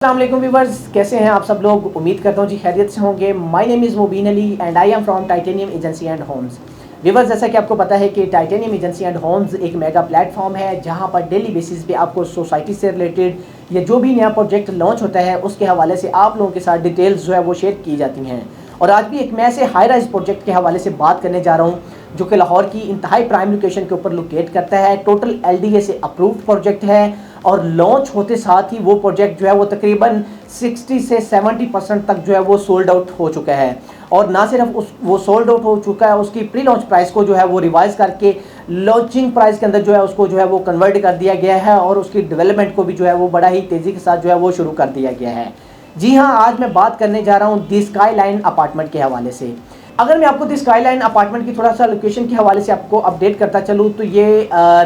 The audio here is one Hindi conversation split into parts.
अस्सलाम वालेकुम व्यूअर्स, कैसे हैं आप सब लोग। उम्मीद करता हूँ जी खैरियत से होंगे। My name is Mubeen Ali and I am from Titanium Agency and Homes. Viewers, जैसा कि आपको पता है कि टाइटेनियम एजेंसी एंड होम्स एक मेगा प्लेटफॉर्म है जहाँ पर डेली बेसिस पे आपको सोसाइटी से रिलेटेड या जो भी नया प्रोजेक्ट लॉन्च होता है उसके हवाले से आप लोगों के साथ डिटेल्स जो है वो शेयर की जाती हैं। और आज भी एक मैं ऐसे हाई राइज प्रोजेक्ट के हवाले से बात करने जा रहा हूँ जो कि लाहौर की इंतहाई प्राइम लोकेशन के ऊपर लोकेट करता है। टोटल एलडीए से अप्रूव्ड प्रोजेक्ट है और लॉन्च होते साथ ही वो प्रोजेक्ट जो है वो तकरीबन 60 से 70% तक जो है वो सोल्ड आउट हो चुका है। और ना सिर्फ वो सोल्ड आउट हो चुका है, उसकी प्री लॉन्च प्राइस को जो है वो रिवाइज करके लॉन्चिंग प्राइस के अंदर जो है उसको जो है वो कन्वर्ट कर दिया गया है और उसकी डेवलपमेंट को भी जो है वो बड़ा ही तेज़ी के साथ जो है वो शुरू कर दिया गया है। जी हाँ, आज मैं बात करने जा रहा हूँ दी स्काई लाइन अपार्टमेंट के हवाले से। अगर मैं आपको दी स्काई लाइन अपार्टमेंट की थोड़ा सा लोकेशन के हवाले से आपको अपडेट करता चलूँ तो ये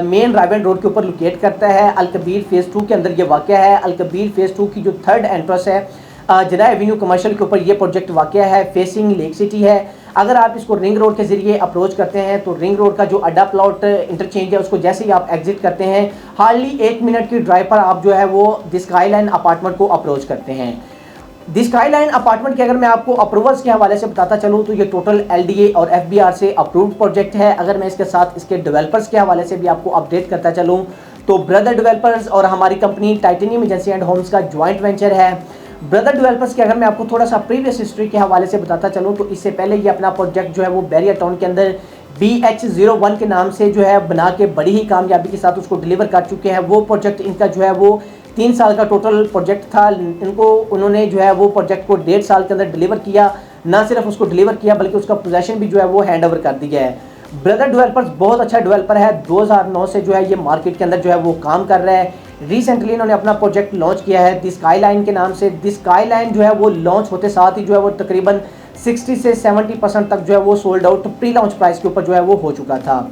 मेन रायवन रोड के ऊपर लोकेट करता है। अलकबीर फेज़ 2 के अंदर ये वाक़या है। अलकबीर फेज़ 2 की जो थर्ड एंट्रेंस है जना एवेन्यू कमर्शियल के ऊपर ये प्रोजेक्ट वाक़या है। फेसिंग लेक सिटी है। अगर आप इसको रिंग रोड के ज़रिए अप्रोच करते हैं तो रिंग रोड का जो अड्डा प्लॉट इंटरचेंज है उसको जैसे ही आप एग्जिट करते हैं हार्डली 1 मिनट की ड्राइव पर आप जो है वो दी स्काई लाइन अपार्टमेंट को अप्रोच करते हैं। दी स्काई लाइन अपार्टमेंट के अगर मैं आपको अप्रूवल्स के हवाले से बताता चलूँ तो ये टोटल एलडीए और एफबीआर से अप्रूव्ड प्रोजेक्ट है। अगर मैं इसके साथ इसके डेवलपर्स के हवाले से भी आपको अपडेट करता चलूँ तो ब्रदर डेवलपर्स और हमारी company Titanium Agency and Homes का ज्वाइंट वेंचर है। ब्रदर डेवलपर्स की अगर मैं आपको थोड़ा सा प्रीवियस हिस्ट्री के हवाले से बताता चलूँ तो इससे पहले ये अपना प्रोजेक्ट जो है वो बैरियर टाउन के अंदर BH01 के नाम से जो है बना के बड़ी ही कामयाबी के साथ उसको डिलीवर कर चुके हैं। वो प्रोजेक्ट इनका जो है वो 3 साल का टोटल प्रोजेक्ट था। उन्होंने जो है वो प्रोजेक्ट को 1.5 साल के अंदर डिलीवर किया। ना सिर्फ उसको डिलीवर किया बल्कि उसका पोजेसन भी जो है वो हैंड ओवर कर दिया है। ब्रदर डेवलपर्स बहुत अच्छा डेवलपर है। 2009 से जो है ये मार्केट के अंदर जो है वो काम कर रहा है। रिसेंटली इन्होंने अपना प्रोजेक्ट लॉन्च किया है दी स्काई लाइन के नाम से। दी स्काई लाइन जो है वो लॉन्च होते साथ ही जो है वो तकरीबन 60 से 70% तक जो है वो sold out pre launch price के ऊपर जो है वो हो चुका था।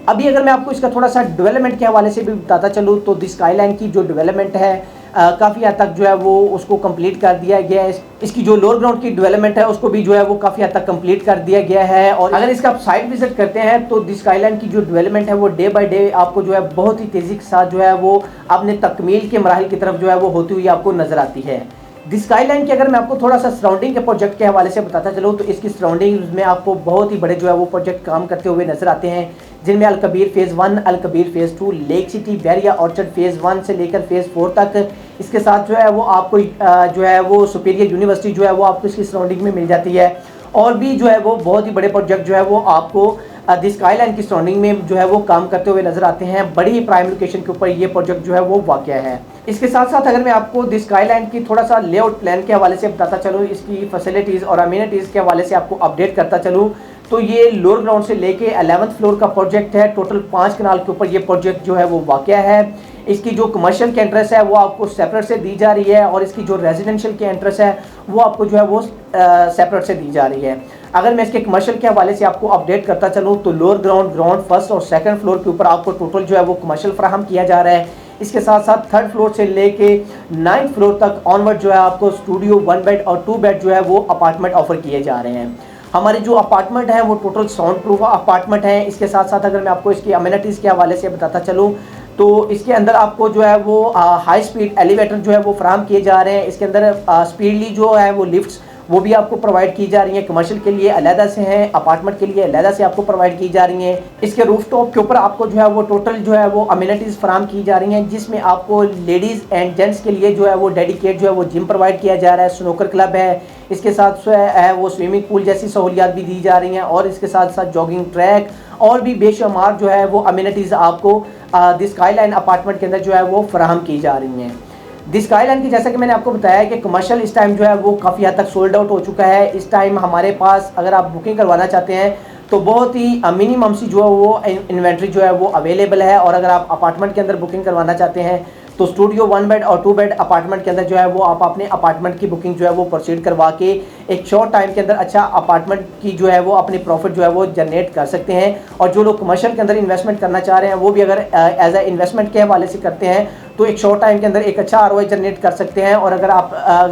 अभी अगर मैं आपको इसका थोड़ा सा डेवलपमेंट के हवाले से भी बताता चलूँ तो दी स्काई लाइन की जो डेवलपमेंट है काफ़ी हद तक जो है वो उसको कंप्लीट कर दिया गया है। इसकी जो लोअर ग्राउंड की डेवलपमेंट है उसको भी जो है वो काफ़ी हद तक कंप्लीट कर दिया गया है। और अगर इसका आप साइट विजिट करते हैं तो दी स्काई लाइन की जो डेवलपमेंट है वो डे बाय डे आपको जो है बहुत ही तेज़ी के साथ जो है वो अपने तकमील के मराहल की तरफ जो है वो होती हुई आपको नज़र आती है। दी स्काई लाइन की अगर मैं आपको थोड़ा सा सराउंडिंग के प्रोजेक्ट के हवाले से बताता चलूँ तो इसकी सराउंडिंग में आपको बहुत ही बड़े जो है वो प्रोजेक्ट काम करते हुए नजर आते हैं, जिनमें Alkabir phase 1, Alkabir phase 2, Lake City, Bahria Orchard phase 1 से लेकर फेज़ 4 तक। इसके साथ जो है वो आपको जो है वो सुपीरियर यूनिवर्सिटी जो है वो आपको इसकी सराउंडिंग में मिल जाती है। और भी जो है वो बहुत ही बड़े प्रोजेक्ट जो है वो आपको दी स्काई लाइन की सराउंडिंग में जो है वो काम करते हुए नजर आते हैं। बड़ी ही प्राइम लोकेशन के ऊपर ये प्रोजेक्ट जो है वो वाक़या है। इसके साथ साथ अगर मैं आपको दी स्काई लाइन की थोड़ा सा लेआउट प्लान के हवाले से बताता चलूँ, इसकी फैसिलिटीज़ और अम्यूनिटीज़ के हवाले से आपको अपडेट करता चलूँ तो ये लोअर ग्राउंड से लेके 11th फ्लोर का प्रोजेक्ट है। टोटल 5 कनाल के ऊपर ये प्रोजेक्ट जो है वो वाक़या है। इसकी जो कमर्शियल की एंट्रेंस है वो आपको सेपरेट से दी जा रही है और इसकी जो रेजिडेंशियल की एंट्रेंस है वो आपको जो है वो सेपरेट से दी जा रही है। अगर मैं इसके कमर्शियल के हवाले से आपको अपडेट करता चलूँ तो लोअर ग्राउंड फर्स्ट और सेकंड फ्लोर के ऊपर आपको टोटल जो है वो कमर्शियल फराहम किया जा रहा है। इसके साथ साथ 3rd फ्लोर से लेके 9th फ्लोर तक ऑनवर्ड जो है आपको स्टूडियो 1 बेड और 2 बेड जो है वो अपार्टमेंट ऑफर किए जा रहे हैं। हमारे जो अपार्टमेंट है वो टोटल साउंड प्रूफ अपार्टमेंट है। इसके साथ साथ अगर मैं आपको इसकी अम्यूनिटीज़ के हवाले से बताता चलूँ तो इसके अंदर आपको जो है वो हाई स्पीड एलिवेटर जो है वो फराहम किए जा रहे हैं। इसके अंदर स्पीडली जो है वो लिफ्ट्स वो भी आपको प्रोवाइड की जा रही हैं। कमर्शियल के लिए अलहदा से हैं, अपार्टमेंट के लिए अलहदा से आपको प्रोवाइड की जा रही हैं। इसके रूफ टॉप के ऊपर आपको जो है वो टोटल जो है वो अम्यूनिटीज़ फराहम की जा रही हैं, जिसमें आपको लेडीज़ एंड जेंट्स के लिए जो है वो डेडिकेट जो है वो जिम प्रोवाइड किया जा रहा है, स्नूकर क्लब है। इसके साथ है वो स्विमिंग पूल जैसी सहूलियात भी दी जा रही हैं और इसके साथ साथ जॉगिंग ट्रैक और भी बेशुमार जो है वो अम्यूनिटीज़ आपको दी स्काई लाइन अपार्टमेंट के अंदर जो है वो फराहम की जा रही हैं। दी स्काई लाइन की जैसा कि मैंने आपको बताया कि कमर्शियल इस टाइम जो है वो काफ़ी हद तक सोल्ड आउट हो चुका है। इस टाइम हमारे पास अगर आप बुकिंग करवाना चाहते हैं तो बहुत ही मिनिमम सी जो है वो इन्वेंट्री जो है वो अवेलेबल है। और अगर आप अपार्टमेंट के अंदर बुकिंग करवाना चाहते हैं तो स्टूडियो 1 बेड और 2 बेड अपार्टमेंट के अंदर जो है वो आप अपने अपार्टमेंट की बुकिंग जो है वो प्रोसीड करवा के एक शॉर्ट टाइम के अंदर अच्छा अपार्टमेंट की जो है वो अपनी प्रॉफिट जो है वो जनरेट कर सकते हैं। और जो लोग कमर्शियल के अंदर इन्वेस्टमेंट करना चाह रहे हैं वो भी अगर एज ए इन्वेस्टमेंट के हवाले से करते हैं तो एक शॉर्ट टाइम के अंदर एक अच्छा ROI जनरेट कर सकते हैं। और अगर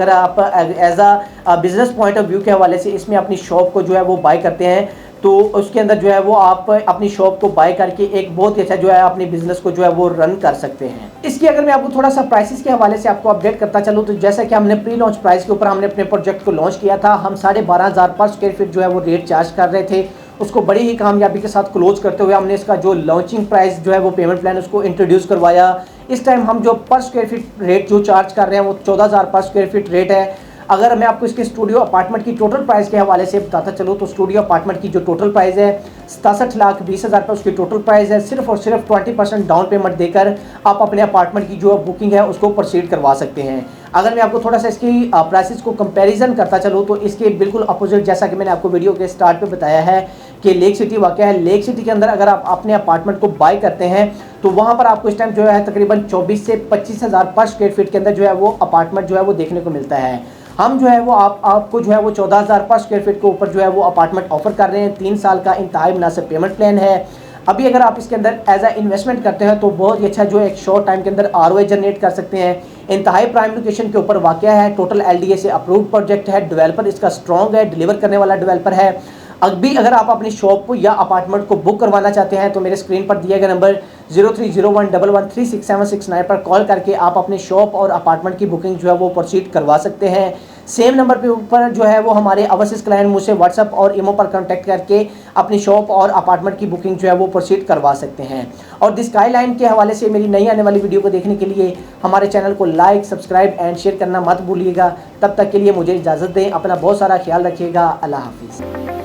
आप as a business point of view के हवाले से इसमें अपनी शॉप को जो है वो बाय करते हैं तो उसके अंदर जो है वो आप अपनी शॉप को बाय करके एक बहुत ही अच्छा जो है अपने बिजनेस को जो है वो रन कर सकते हैं। इसकी अगर मैं आपको थोड़ा सा प्राइसेस के हवाले से आपको अपडेट करता चलूँ तो जैसा कि हमने प्री लॉन्च प्राइस के ऊपर हमने अपने प्रोजेक्ट को लॉन्च किया था, हम 12,500 पर स्क्वायर फीट जो है वो रेट चार्ज कर रहे थे। उसको बड़ी ही कामयाबी के साथ क्लोज करते हुए हमने इसका जो लॉन्चिंग प्राइस जो है वो पेमेंट प्लान उसको इंट्रोड्यूस करवाया। इस टाइम हम जो पर स्क्वायर फीट रेट जो चार्ज कर रहे हैं वो 14,000 पर स्क्वायर फीट रेट है। अगर मैं आपको इसके स्टूडियो अपार्टमेंट की टोटल प्राइस के हवाले से बताता चलूँ तो स्टूडियो अपार्टमेंट की जो टोटल प्राइस है 67,20,000 रुपये उसकी टोटल प्राइस है। सिर्फ और सिर्फ 20% डाउन पेमेंट देकर आप अपने अपार्टमेंट की जो बुकिंग है उसको प्रोसीड करवा सकते हैं। अगर मैं आपको थोड़ा सा इसकी प्राइसेस को कंपैरिजन करता चलूँ तो इसके बिल्कुल अपोजिट, जैसा कि मैंने आपको वीडियो के स्टार्ट पे बताया है कि लेक सिटी वाक़या है। लेक सिटी के अंदर अगर आप अपने अपार्टमेंट को बाय करते हैं तो वहाँ पर आपको इस टाइम जो है तकरीबन 24 से 25,000 पर स्क्वायर फीट के अंदर जो है वो अपार्टमेंट जो है वो देखने को मिलता है। हम जो है वो आपको जो है वो 14,000 पर स्क्वायर फीट के ऊपर जो है वो अपार्टमेंट ऑफर कर रहे हैं। 3 साल का इंतहाई मुनासिब पेमेंट प्लान है। अभी अगर आप इसके अंदर एज अ इन्वेस्टमेंट करते हैं तो बहुत ही अच्छा जो है एक शॉर्ट टाइम के अंदर ROI जनरेट कर सकते हैं। इंतहाई प्राइम लोकेशन के ऊपर वाक़या है, टोटल LDA से अप्रूव्ड प्रोजेक्ट है, डेवलपर इसका स्ट्रॉन्ग है, डिलीवर करने वाला डेवलपर है। अभी अगर आप अपनी शॉप को या अपार्टमेंट को बुक करवाना चाहते हैं तो मेरे स्क्रीन पर दिए गए नंबर 030111366769 पर कॉल करके आप अपनी शॉप और अपार्टमेंट की बुकिंग जो है वो प्रोसीड करवा सकते हैं। सेम नंबर पे ऊपर जो है वो हमारे ओवरसीज क्लाइंट मुझसे व्हाट्सअप और इमो पर कांटेक्ट करके अपनी शॉप और अपार्टमेंट की बुकिंग जो है वो प्रोसीड करवा सकते हैं। और द स्काई लाइन के हवाले से मेरी नई आने वाली वीडियो को देखने के लिए हमारे चैनल को लाइक, सब्सक्राइब एंड शेयर करना मत भूलिएगा। तब तक के लिए मुझे इजाज़त दें, अपना बहुत सारा ख्याल रखिएगा। अल्लाह हाफिज़।